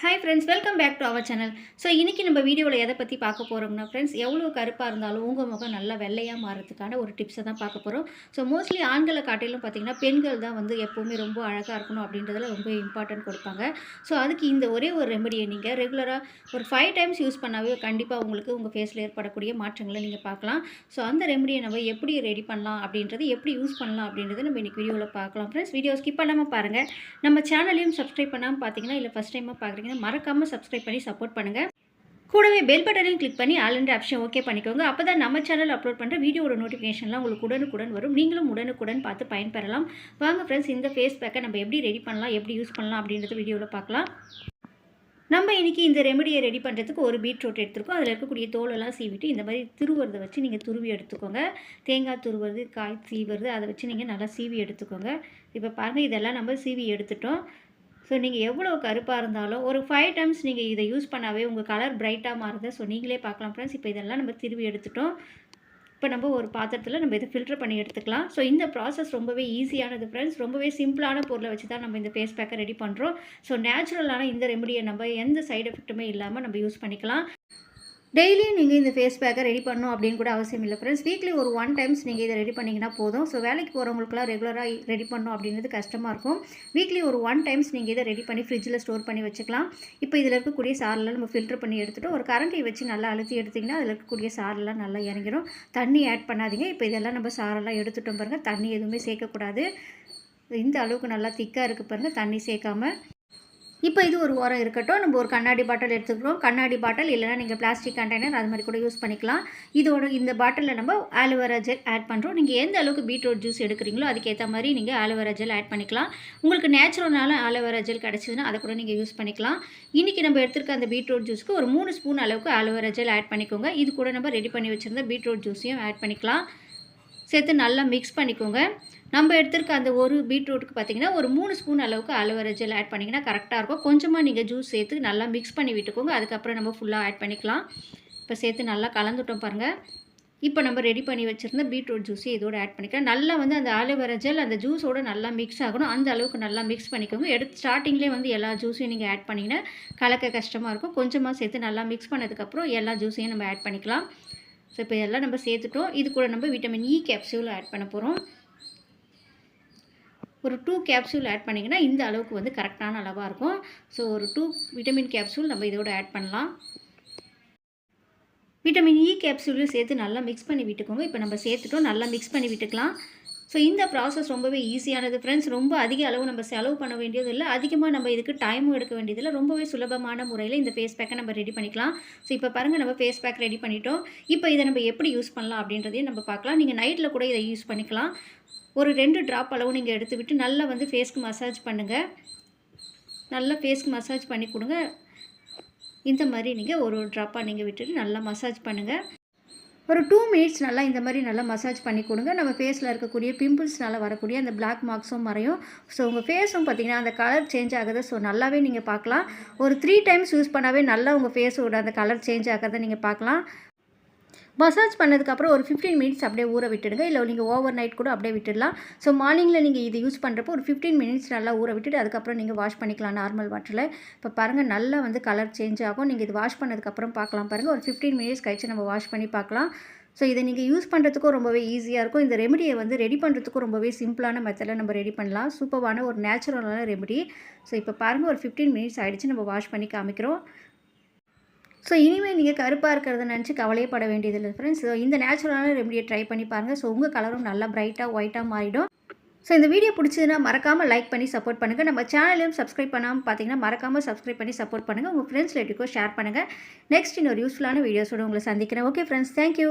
Hi friends, welcome back to our channel. So இன்றைக்கி நம்ம வீடியோவில் எதை பற்றி பார்க்க போகிறோம்னா ஃப்ரெண்ட்ஸ், எவ்வளோ கருப்பாக இருந்தாலும் உங்கள் முகம் நல்லா வெள்ளையாக மாறதுக்கான ஒரு டிப்ஸை தான் பார்க்க போகிறோம். ஸோ மோஸ்ட்லி ஆண்களை காட்டிலும் பார்த்திங்கன்னா பெண்கள் தான் வந்து எப்போவுமே ரொம்ப அழகாக இருக்கணும் அப்படின்றதுல ரொம்ப இம்பார்ட்டன்ட் கொடுப்பாங்க. ஸோ அதுக்கு இந்த ஒரே ஒரு ரெமெடியை நீங்கள் ரெகுலராக ஒரு 5 டைம்ஸ் யூஸ் பண்ணாவே கண்டிப்பாக உங்களுக்கு உங்கள் ஃபேஸில் ஏற்படக்கூடிய மாற்றங்களை நீங்கள் பார்க்கலாம். ஸோ அந்த ரெமெடியை நம்ம எப்படி ரெடி பண்ணலாம் அப்படின்றது, எப்படி யூஸ் பண்ணலாம் அப்படின்றது நம்ம இன்றைக்கி வீடியோவில் பார்க்கலாம். ஃப்ரெண்ட்ஸ், வீடியோ ஸ்கிப் பண்ணாமல் பாருங்கள். நம்ம சேனலையும் சப்ஸ்கிரைப் பண்ணாமல் பார்த்தீங்கன்னா இல்லை ஃபஸ்ட் டைமாக பார்க்குறீங்கன்னா மறக்காமல் சப்ஸ்கிரைப் பண்ணி சப்போர்ட் பண்ணுங்கள். கூடவே பெல் பட்டனையும் கிளிக் பண்ணி ஆல் என்ற ஆப்ஷன் ஓகே பண்ணிக்கோங்க. அப்போ தான் நம்ம சேனல் அப்லோட் பண்ணுற வீடியோட நோட்டிஃபிகேஷன்லாம் உங்களுக்கு உடனுக்குடன் வரும். நீங்களும் உடனுக்குடன் பார்த்து பயன்பெறலாம். வாங்க ஃப்ரெண்ட்ஸ், இந்த ஃபேஸ் பேக்கை நம்ம எப்படி ரெடி பண்ணலாம், எப்படி யூஸ் பண்ணலாம் அப்படின்றத வீடியோவில் பார்க்கலாம். நம்ம இன்றைக்கி இந்த ரெமெடியை ரெடி பண்ணுறதுக்கு ஒரு பீட்ரூட் எடுத்துருக்கோம். அதில் இருக்கக்கூடிய தோலெல்லாம் சீவிட்டு இந்த மாதிரி துருவுறதை வச்சு நீங்கள் துருவி எடுத்துக்கோங்க. தேங்காய் துருவுறது, காய் சீவுறது, அதை வச்சு நீங்கள் நல்லா சீவி எடுத்துக்கோங்க. இப்போ பாருங்கள், இதெல்லாம் நம்ம சீவி எடுத்துட்டோம். ஸோ நீங்கள் எவ்வளோ கருப்பாக இருந்தாலும் ஒரு 5 டைம்ஸ் நீங்கள் இதை யூஸ் பண்ணாவே உங்கள் கலர் பிரைட்டாக மாறுது. ஸோ நீங்களே பார்க்கலாம் ஃப்ரெண்ட்ஸ். இப்போ இதெல்லாம் நம்ம திருவி எடுத்துட்டோம். இப்போ நம்ம ஒரு பாத்திரத்தில் நம்ம இதை ஃபில்டர் பண்ணி எடுத்துக்கலாம். ஸோ இந்த ப்ராசஸ் ரொம்பவே ஈஸியானது ஃப்ரெண்ட்ஸ். ரொம்பவே சிம்பிளான பொருளை வச்சு தான் நம்ம இந்த ஃபேஸ் பேக்கை ரெடி பண்ணுறோம். ஸோ நேச்சுரலான இந்த ரெமெடியை நம்ம எந்த சைடு எஃபெக்ட்டுமே இல்லாமல் நம்ம யூஸ் பண்ணிக்கலாம். டெய்லியும் நீங்கள் இந்த ஃபேஸ் பேக்கை ரெடி பண்ணணும் அப்படின்னு கூட அவசியம் இல்லை ஃப்ரெண்ட்ஸ். வீக்லி ஒரு 1 டைம்ஸ் நீங்கள் இதை ரெடி பண்ணிங்கன்னா போதும். ஸோ வேலைக்கு போகிறவங்களுக்குலாம் ரெகுலராக ரெடி பண்ணணும் அப்படின்றது கஷ்டமாக இருக்கும். வீக்லி ஒரு 1 டைம்ஸ் நீங்கள் இதை ரெடி பண்ணி ஃப்ரிட்ஜில் ஸ்டோர் பண்ணி வச்சுக்கலாம். இப்போ இதில் இருக்கக்கூடிய சாரெல்லாம் நம்ம ஃபில்டர் பண்ணி எடுத்துகிட்டு ஒரு கரண்டியை வச்சு நல்லா அழுத்தி எடுத்திங்கன்னா அதில் இருக்கக்கூடிய சாரெல்லாம் நல்லா இறங்கிடும். தண்ணி ஆட் பண்ணாதீங்க. இப்போ இதெல்லாம் நம்ம சாரெல்லாம் எடுத்துட்டோம் பாருங்கள். தண்ணி எதுவுமே சேர்க்கக்கூடாது. இந்த அளவுக்கு நல்லா திக்காக இருக்குது பாருங்கள், தண்ணி சேர்க்காமல். இப்போ இது ஒரு ஓரம் இருக்கட்டும். நம்ம ஒரு கண்ணாடி பாட்டில் எடுத்துக்கிறோம். கண்ணாடி பாட்டில் இல்லைனா நீங்கள் பிளாஸ்டிக் கண்டெய்னர் அது மாதிரி கூட யூஸ் பண்ணிக்கலாம். இதோட இந்த பாட்டிலில் நம்ம ஆலோவேரா ஜெல் ஆட் பண்ணுறோம். நீங்கள் எந்த அளவுக்கு பீட்ரூட் ஜூஸ் எடுக்கிறீங்களோ அதுக்கேற்ற மாதிரி நீங்கள் ஆலோவேரா ஜெல் ஆட் பண்ணிக்கலாம். உங்களுக்கு நேச்சுரலான ஆலோவேரா ஜெல் கிடச்சிதுன்னா அதை கூட நீங்கள் யூஸ் பண்ணிக்கலாம். இன்றைக்கி நம்ம எடுத்துருக்க அந்த பீட்ரூட் ஜூஸ்க்கு ஒரு 3 ஸ்பூன் அளவுக்கு ஆலோவேரா ஜெல் ஆட் பண்ணிக்கோங்க. இது கூட நம்ம ரெடி பண்ணி வச்சுருந்த பீட்ரூட் ஜூஸையும் ஆட் பண்ணிக்கலாம். சேர்த்து நல்லா மிக்ஸ் பண்ணிக்கோங்க. நம்ம எடுத்துருக்க அந்த ஒரு பீட்ரூட்டுக்கு பார்த்திங்கன்னா ஒரு 3 ஸ்பூன் அளவுக்கு ஆலோவேரா ஜெல் ஆட் பண்ணிங்கன்னா கரெக்டாக இருக்கும். கொஞ்சமாக நீங்கள் ஜூஸ் சேர்த்து நல்லா மிக்ஸ் பண்ணி விட்டுக்கோங்க. அதுக்கப்புறம் நம்ம ஃபுல்லாக ஆட் பண்ணிக்கலாம். இப்போ சேர்த்து நல்லா கலந்துட்டோம் பாருங்கள். இப்போ நம்ம ரெடி பண்ணி வச்சுருந்த பீட்ரூட் ஜூஸை இதோடு ஆட் பண்ணிக்கலாம். நல்லா வந்து அந்த ஆலோவேரா ஜெல் அந்த ஜூஸோடு நல்லா மிக்ஸ் ஆகணும். அந்த அளவுக்கு நல்லா மிக்ஸ் பண்ணிக்கோங்க. ஸ்டார்டிங்லேயே வந்து எல்லா ஜூஸையும் நீங்கள் ஆட் பண்ணிங்கன்னா கலக்க கஷ்டமாக இருக்கும். கொஞ்சமாக சேர்த்து நல்லா மிக்ஸ் பண்ணதுக்கப்புறம் எல்லா ஜூஸையும் நம்ம ஆட் பண்ணிக்கலாம். ஸோ இப்போ எல்லாம் நம்ம சேர்த்துட்டோம். இது கூட நம்ம விட்டமின் இ கேப்சூல் ஆட் பண்ண போகிறோம். ஒரு 2 கேப்சூல் ஆட் பண்ணிங்கன்னா இந்த அளவுக்கு வந்து கரெக்டான அளவாக இருக்கும். ஸோ ஒரு 2 விட்டமின் கேப்சூல் நம்ம இதோட ஆட் பண்ணலாம். விட்டமின் இ கேப்சூலையும் சேர்த்து நல்லா மிக்ஸ் பண்ணி விட்டுக்கோங்க. இப்போ நம்ம சேர்த்துட்டோம், நல்லா மிக்ஸ் பண்ணி விட்டுக்கலாம். ஸோ இந்த ப்ராசஸ் ரொம்பவே ஈஸியானது ஃப்ரெண்ட்ஸ். ரொம்ப அதிக அளவு நம்ம செலவு பண்ண வேண்டியது இல்லை. அதிகமாக நம்ம இதுக்கு டைமும் எடுக்க வேண்டியதில்லை. ரொம்பவே சுலபமான முறையில் இந்த ஃபேஸ் பேக்கை நம்ம ரெடி பண்ணிக்கலாம். ஸோ இப்போ பாருங்கள், நம்ம ஃபேஸ் பேக் ரெடி பண்ணிட்டோம். இப்போ இதை நம்ம எப்படி யூஸ் பண்ணலாம் அப்படின்றதையும் நம்ம பார்க்கலாம். நீங்கள் நைட்டில் கூட இதை யூஸ் பண்ணிக்கலாம். ஒரு 2 ட்ராப் அளவு நீங்கள் எடுத்து விட்டு நல்லா வந்து ஃபேஸ்க்கு மசாஜ் பண்ணுங்கள். நல்லா ஃபேஸ்க்கு மசாஜ் பண்ணி கொடுங்க. இந்த மாதிரி நீங்கள் ஒரு ட்ராப்பாக நீங்கள் விட்டுட்டு நல்லா மசாஜ் பண்ணுங்கள். ஒரு 2 மினிட்ஸ் நல்லா இந்த மாதிரி நல்லா மசாஜ் பண்ணி கொடுங்க. நம்ம ஃபேஸில் இருக்கக்கூடிய பிம்பிள்ஸ்னால வரக்கூடிய அந்த பிளாக் மார்க்ஸும் மறையும். ஸோ உங்கள் ஃபேஸும் பார்த்திங்கன்னா அந்த கலர் சேஞ்ச் ஆகுது. ஸோ நல்லாவே நீங்கள் பார்க்கலாம். ஒரு 3 டைம்ஸ் யூஸ் பண்ணாவே நல்லா உங்கள் ஃபேஸோட அந்த கலர் சேஞ்ச் ஆகிறத நீங்கள் பார்க்கலாம். மசாஜ் பண்ணதுக்கப்புறம் ஒரு 15 மினிட்ஸ் அப்படியே ஊற விட்டுடுங்க. இல்லை நீங்கள் ஓவர் நைட் கூட அப்படியே விட்டுடலாம். ஸோ மார்னிங்கில் நீங்கள் இது யூஸ் பண்ணுறப்போ ஒரு 15 மினிட்ஸ் நல்லா ஊற விட்டுட்டு அதுக்கப்புறம் நீங்கள் வாஷ் பண்ணிக்கலாம் நார்மல் வாட்டரில். இப்போ பாருங்கள், நல்லா வந்து கலர் சேஞ்ச் ஆகும். நீங்கள் இது வாஷ் பண்ணதுக்கப்புறம் பார்க்கலாம் பாருங்கள். ஒரு 15 மினிட்ஸ் கழிச்சு நம்ம வாஷ் பண்ணி பார்க்கலாம். ஸோ இதை நீங்கள் யூஸ் பண்ணுறதுக்கும் ரொம்பவே ஈஸியாக இருக்கும். இந்த ரெமெடியை வந்து ரெடி பண்ணுறதுக்கும் ரொம்பவே சிம்பிளான மெத்தடில் நம்ம ரெடி பண்ணலாம். சூப்பரான ஒரு நேச்சுரலான ரெமெடி. ஸோ இப்போ பாருங்கள், ஒரு 15 மினிட்ஸ் ஆகிடுச்சு. நம்ம வாஷ் பண்ணி காமிக்கிறோம். ஸோ இனிமேல் நீங்கள் கருப்பாக இருக்கிறத நினச்சி கவலையப்பட வேண்டியதில்லை ஃப்ரெண்ட்ஸ். ஸோ இந்த நேச்சுரலான ரெமெடியை ட்ரை பண்ணி பாருங்கள். ஸோ உங்கள் கலரும் நல்லா பிரைட்டாக ஒயிட்டாக மாறிடும். ஸோ இந்த வீடியோ பிடிச்சதுன்னா மறக்காமல் லைக் பண்ணி சப்போர்ட் பண்ணுங்கள். நம்ம சேனலையும் சப்ஸ்கிரைப் பண்ணாமல் பார்த்தீங்கன்னா மறக்காமல் சப்ஸ்கிரைப் பண்ணி சப்போர்ட் பண்ணுங்கள். உங்கள் ஃப்ரெண்ட்ஸ் ரிலேட்டிவ்க்கும் ஷேர் பண்ணுங்கள். நெக்ஸ்ட் இன்னொரு யூஸ்ஃபுல்லான வீடியோஸோடு உங்களை சந்திக்கிறேன். Okay friends, thank you.